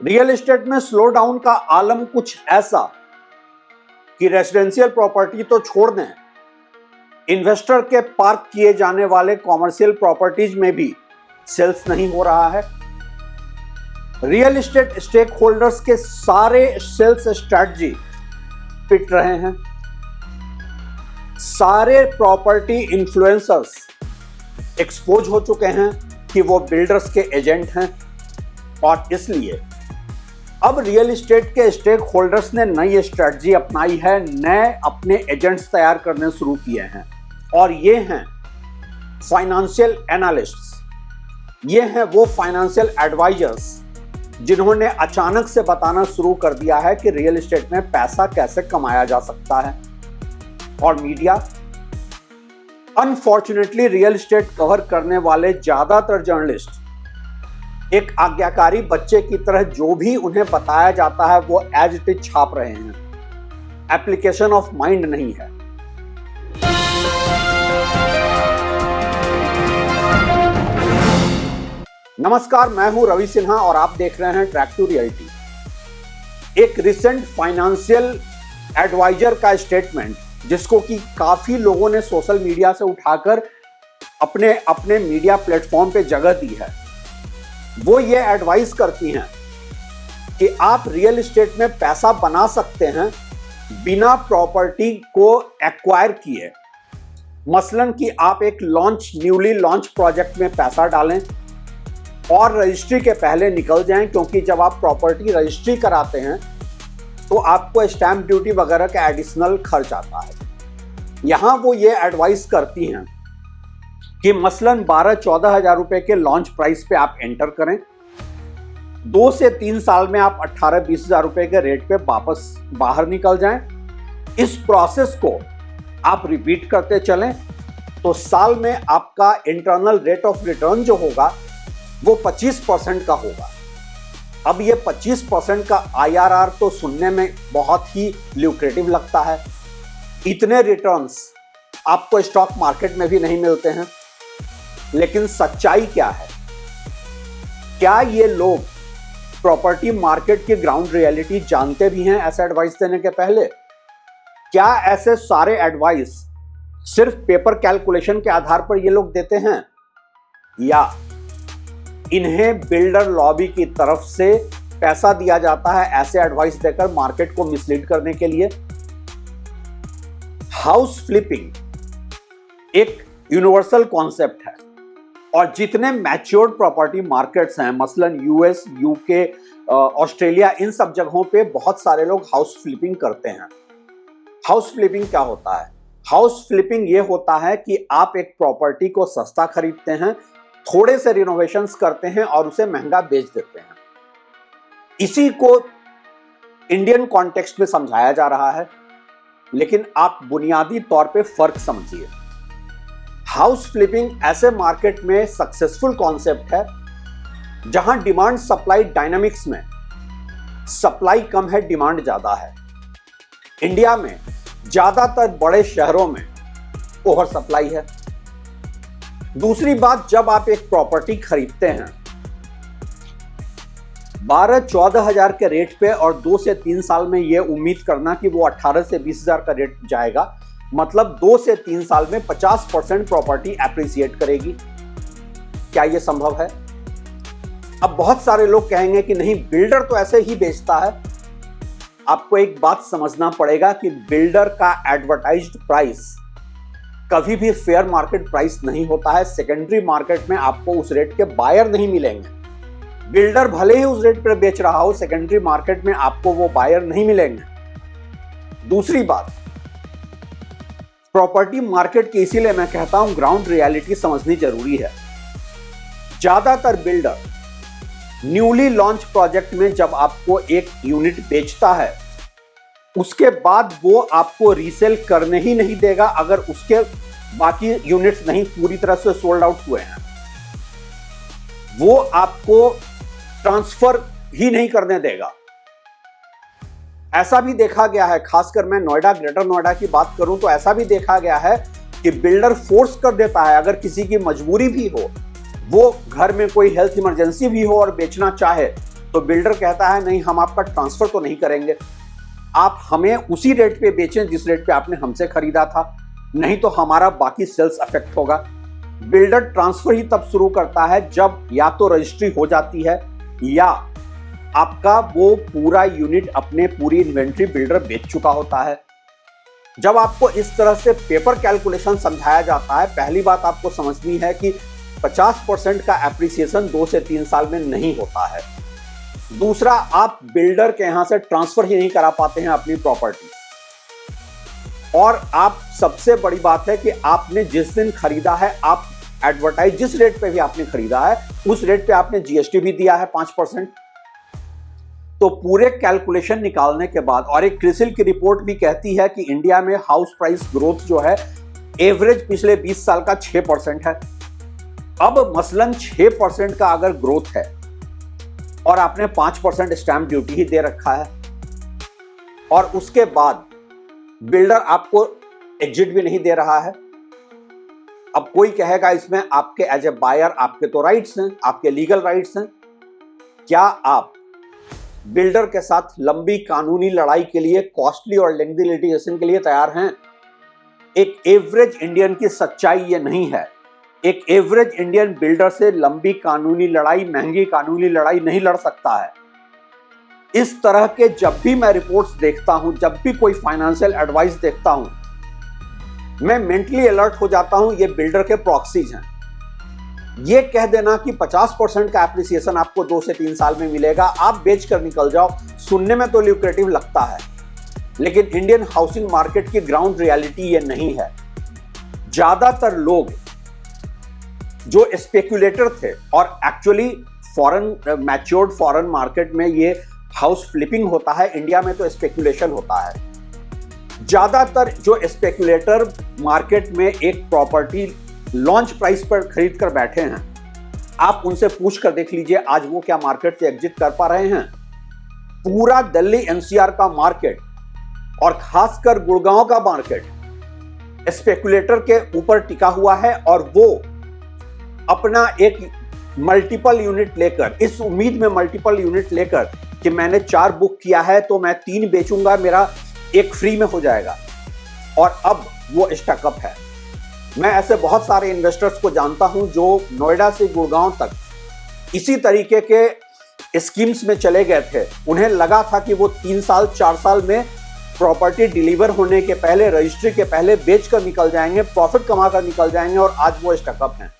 Real estate में slow down का आलम कुछ ऐसा कि रेजिडेंशियल प्रॉपर्टी तो छोड़ दें, इन्वेस्टर के पार्क किए जाने वाले कॉमर्शियल प्रॉपर्टीज में भी सेल्स नहीं हो रहा है। रियल एस्टेट स्टेक होल्डर्स के सारे सेल्स स्ट्रैटेजी पिट रहे हैं। सारे प्रॉपर्टी इन्फ्लुएंसर्स एक्सपोज हो चुके हैं कि वो बिल्डर्स के एजेंट हैं और इसलिए अब रियल एस्टेट के स्टेक होल्डर्स ने नई स्ट्रेटजी अपनाई है, नए अपने एजेंट्स तैयार करने शुरू किए हैं और ये हैं फाइनेंशियल एनालिस्ट्स। ये हैं वो फाइनेंशियल एडवाइजर्स जिन्होंने अचानक से बताना शुरू कर दिया है कि रियल एस्टेट में पैसा कैसे कमाया जा सकता है। और media, unfortunately real estate cover करने वाले ज्यादातर जर्नलिस्ट एक आज्ञाकारी बच्चे की तरह जो भी उन्हें बताया जाता है वो एज इट इज छाप रहे हैं। एप्लीकेशन ऑफ माइंड नहीं है। नमस्कार, मैं हूं रवि सिन्हा और आप देख रहे हैं ट्रैक टू रियलिटी। एक रिसेंट फाइनेंशियल एडवाइजर का स्टेटमेंट जिसको कि काफी लोगों ने सोशल मीडिया से उठाकर अपने अपने मीडिया प्लेटफॉर्म पे जगह दी है, वो ये एडवाइस करती हैं कि आप रियल एस्टेट में पैसा बना सकते हैं बिना प्रॉपर्टी को एक्वायर किए। मसलन कि आप एक न्यूली लॉन्च प्रोजेक्ट में पैसा डालें और रजिस्ट्री के पहले निकल जाएं, क्योंकि जब आप प्रॉपर्टी रजिस्ट्री कराते हैं तो आपको स्टैंप ड्यूटी वगैरह का एडिशनल खर्च आता है। यहां वो ये एडवाइस करती हैं कि मसलन 12-14 हजार रुपए के लॉन्च प्राइस पे आप एंटर करें, 2 से 3 साल में आप 18-20 हजार रुपए के रेट पे वापस बाहर निकल जाएं। इस प्रोसेस को आप रिपीट करते चलें तो साल में आपका इंटरनल रेट ऑफ रिटर्न जो होगा वो 25% का होगा। अब ये 25% का IRR तो सुनने में बहुत ही ल्यूक्रेटिव लगता है। इतने रिटर्न्स आपको स्टॉक मार्केट में भी नहीं मिलते हैं, लेकिन सच्चाई क्या है? क्या ये लोग प्रॉपर्टी मार्केट की ग्राउंड रियलिटी जानते भी हैं ऐसे एडवाइस देने के पहले? क्या ऐसे सारे एडवाइस सिर्फ पेपर कैलकुलेशन के आधार पर ये लोग देते हैं, या इन्हें बिल्डर लॉबी की तरफ से पैसा दिया जाता है ऐसे एडवाइस देकर मार्केट को मिसलीड करने के लिए? हाउस फ्लिपिंग एक यूनिवर्सल कॉन्सेप्ट है और जितने मैच्योर्ड प्रॉपर्टी मार्केट्स हैं, मसलन यूएस, यूके, ऑस्ट्रेलिया, इन सब जगहों पे बहुत सारे लोग हाउस फ्लिपिंग करते हैं। हाउस फ्लिपिंग क्या होता है? हाउस फ्लिपिंग ये होता है कि आप एक प्रॉपर्टी को सस्ता खरीदते हैं, थोड़े से रिनोवेशंस करते हैं और उसे महंगा बेच देते हैं। इसी को इंडियन कॉन्टेक्स्ट में समझाया जा रहा है, लेकिन आप बुनियादी तौर पे फर्क समझिए। हाउस फ्लिपिंग ऐसे मार्केट में सक्सेसफुल कॉन्सेप्ट है जहां डिमांड सप्लाई डायनामिक्स में सप्लाई कम है, डिमांड ज्यादा है। इंडिया में ज्यादातर बड़े शहरों में ओवर सप्लाई है। दूसरी बात, जब आप एक प्रॉपर्टी खरीदते हैं 12-14 हजार के रेट पे और 2 से 3 साल में यह उम्मीद करना कि वो 18 से 20 हजार का रेट जाएगा, मतलब 2 से 3 साल में 50% प्रॉपर्टी एप्रिसिएट करेगी। क्या यह संभव है? अब बहुत सारे लोग कहेंगे कि नहीं, बिल्डर तो ऐसे ही बेचता है। आपको एक बात समझना पड़ेगा कि बिल्डर का एडवर्टाइज्ड प्राइस कभी भी फेयर मार्केट प्राइस नहीं होता है। सेकेंडरी मार्केट में आपको उस रेट के बायर नहीं मिलेंगे। बिल्डर भले ही उस रेट पर बेच रहा हो, सेकेंडरी मार्केट में आपको वो बायर नहीं मिलेंगे। दूसरी बात, प्रॉपर्टी मार्केट की इसीलिए मैं कहता हूं ग्राउंड रियलिटी समझनी जरूरी है। ज्यादातर बिल्डर न्यूली लॉन्च प्रोजेक्ट में जब आपको एक यूनिट बेचता है, उसके बाद वो आपको रीसेल करने ही नहीं देगा अगर उसके बाकी यूनिट्स नहीं पूरी तरह से सोल्ड आउट हुए हैं। वो आपको ट्रांसफर ही नहीं करने देगा। ऐसा भी देखा गया है, खासकर मैं नोएडा, ग्रेटर नोएडा की बात करूं तो ऐसा भी देखा गया है कि बिल्डर फोर्स कर देता है, अगर किसी की मजबूरी भी हो, वो घर में कोई हेल्थ इमरजेंसी भी हो और बेचना चाहे, तो बिल्डर कहता है नहीं, हम आपका ट्रांसफर तो नहीं करेंगे, आप हमें उसी रेट पे बेचें जिस रेट पे आपने हमसे खरीदा था, नहीं तो हमारा बाकी सेल्स अफेक्ट होगा। बिल्डर ट्रांसफर ही तब शुरू करता है जब या तो रजिस्ट्री हो जाती है या आपका वो पूरा यूनिट अपने पूरी इन्वेंट्री बिल्डर बेच चुका होता है। जब आपको इस तरह से पेपर कैलकुलेशन समझाया जाता है, पहली बात आपको समझनी है कि 50% का एप्रिसिएशन 2 से 3 साल में नहीं होता है। दूसरा, आप बिल्डर के यहां से ट्रांसफर ही नहीं करा पाते हैं अपनी प्रॉपर्टी। और आप सबसे बड़ी बात है कि आपने जिस दिन खरीदा है, आप एडवर्टाइज जिस रेट पे भी आपने खरीदा है उस रेट पे आपने जीएसटी भी दिया है 5%। तो पूरे कैलकुलेशन निकालने के बाद, और एक क्रिसिल की रिपोर्ट भी कहती है कि इंडिया में हाउस प्राइस ग्रोथ जो है एवरेज पिछले 20 साल का 6% है। अब मसलन 6% का अगर ग्रोथ है और आपने 5% स्टैंप ड्यूटी ही दे रखा है और उसके बाद बिल्डर आपको एग्जिट भी नहीं दे रहा है, अब कोई कहेगा इसमें आपके एज ए बायर आपके तो राइट्स हैं, आपके लीगल राइट्स हैं। क्या आप बिल्डर के साथ लंबी कानूनी लड़ाई के लिए, कॉस्टली और लेंथी लिटिगेशन के लिए तैयार हैं? एक एवरेज इंडियन की सच्चाई ये नहीं है। एक एवरेज इंडियन बिल्डर से लंबी कानूनी लड़ाई, महंगी कानूनी लड़ाई नहीं लड़ सकता है। इस तरह के जब भी मैं रिपोर्ट्स देखता हूं, जब भी कोई फाइनेंशियल एडवाइस देखता हूं, मैं मेंटली अलर्ट हो जाता हूं। ये बिल्डर के प्रॉक्सीज हैं। ये कह देना कि 50% का एप्रिसिएशन आपको 2 से 3 साल में मिलेगा, आप बेच कर निकल जाओ, सुनने में तो ल्यूक्रेटिव लगता है, लेकिन इंडियन हाउसिंग मार्केट की ग्राउंड रियलिटी ये नहीं है। ज्यादातर लोग जो स्पेक्युलेटर थे, और actually foreign matured foreign market में ये हाउस फ्लिपिंग होता है, इंडिया में तो स्पेक्युलेशन होता है। ज्यादातर जो स्पेक्युलेटर मार्केट में एक प्रॉपर्टी लॉन्च प्राइस पर खरीद कर बैठे हैं, आप उनसे पूछ कर देख लीजिए आज वो क्या मार्केट से एग्जिट कर पा रहे हैं। पूरा दिल्ली एनसीआर का मार्केट और खासकर गुड़गांव का मार्केट स्पेक्युलेटर के ऊपर टिका हुआ है, और वो अपना एक मल्टीपल यूनिट लेकर, इस उम्मीद में मल्टीपल यूनिट लेकर कि मैंने 4 बुक किया है तो मैं 3 बेचूंगा, मेरा एक फ्री में हो जाएगा, और अब वो स्टकअप है। मैं ऐसे बहुत सारे इन्वेस्टर्स को जानता हूं जो नोएडा से गुड़गांव तक इसी तरीके के स्कीम्स में चले गए थे। उन्हें लगा था कि वो 3 साल 4 साल में प्रॉपर्टी डिलीवर होने के पहले, रजिस्ट्री के पहले बेच कर निकल जाएंगे, प्रॉफिट कमा कर निकल जाएंगे, और आज वो स्टकअप हैं।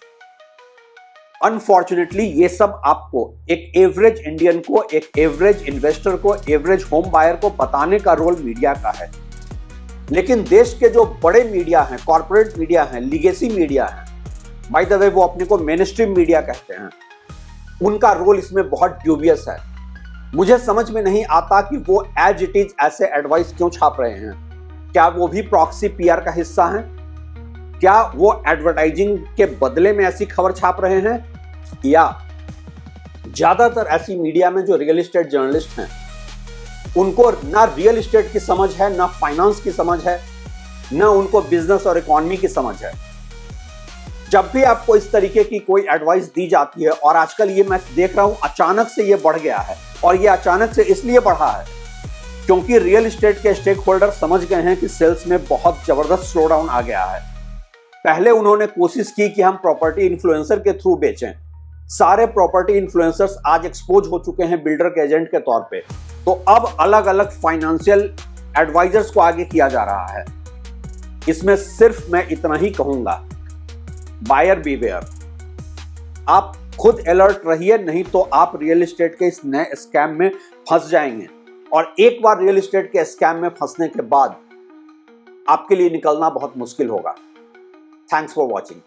अनफॉर्चुनेटली ये सब आपको, एक एवरेज इंडियन को, एक एवरेज इन्वेस्टर को, एवरेज होम बायर को बताने का रोल मीडिया का है। लेकिन देश के जो बड़े मीडिया हैं, कॉर्पोरेट मीडिया हैं, लीगेसी मीडिया हैं, बाय द वे वो अपने को मेन स्ट्रीम मीडिया कहते हैं, उनका रोल इसमें बहुत ड्यूबियस है। मुझे समझ में नहीं आता कि वो एज इट इज ऐसे एडवाइस क्यों छाप रहे हैं। क्या वो भी प्रॉक्सी पीआर का हिस्सा हैं? क्या वो एडवर्टाइजिंग के बदले में ऐसी खबर छाप रहे हैं? या ज्यादातर ऐसी मीडिया में जो रियल एस्टेट जर्नलिस्ट हैं, उनको ना रियल एस्टेट की समझ है, ना फाइनेंस की समझ है, ना उनको बिजनेस और इकोनॉमी की समझ है। जब भी आपको इस तरीके की कोई एडवाइस दी जाती है, और आजकल ये मैं देख रहा हूं अचानक से ये बढ़ गया है, और ये अचानक से इसलिए बढ़ा है क्योंकि रियल एस्टेट के स्टेक होल्डर समझ गए हैं कि सेल्स में बहुत जबरदस्त स्लो डाउन आ गया है। पहले उन्होंने कोशिश की कि हम प्रॉपर्टी इन्फ्लुएंसर के थ्रू बेचें। सारे प्रॉपर्टी इन्फ्लुएंसर्स आज एक्सपोज हो चुके हैं बिल्डर के एजेंट के तौर पे, तो अब अलग अलग फाइनेंशियल एडवाइजर्स को आगे किया जा रहा है। इसमें सिर्फ मैं इतना ही कहूंगा, बायर बीवेयर, आप खुद अलर्ट रहिए, नहीं तो आप रियल एस्टेट के इस नए स्कैम में फंस जाएंगे, और एक बार रियल एस्टेट के स्कैम में फंसने के बाद आपके लिए निकलना बहुत मुश्किल होगा। Thanks for watching.